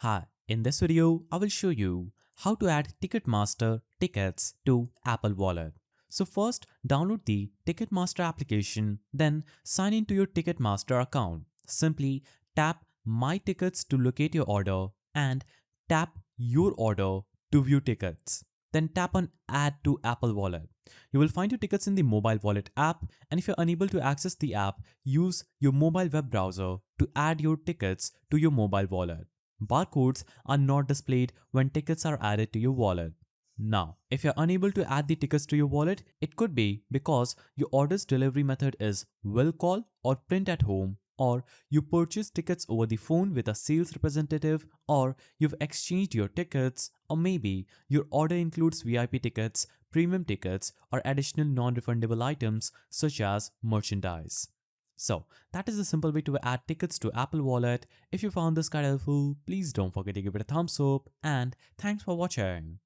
Hi, in this video, I will show you how to add Ticketmaster tickets to Apple Wallet. So first, download the Ticketmaster application, then sign into your Ticketmaster account. Simply tap My Tickets to locate your order and tap Your Order to view tickets. Then tap on Add to Apple Wallet. You will find your tickets in the mobile wallet app, and if you're unable to access the app, use your mobile web browser to add your tickets to your mobile wallet. Barcodes are not displayed when tickets are added to your wallet. Now, if you're unable to add the tickets to your wallet, it could be because your order's delivery method is will call or print at home, or you purchased tickets over the phone with a sales representative, or you've exchanged your tickets, or maybe your order includes VIP tickets, premium tickets, or additional non-refundable items such as merchandise. So, that is the simple way to add tickets to Apple Wallet. If you found this guide helpful, please don't forget to give it a thumbs up, and thanks for watching.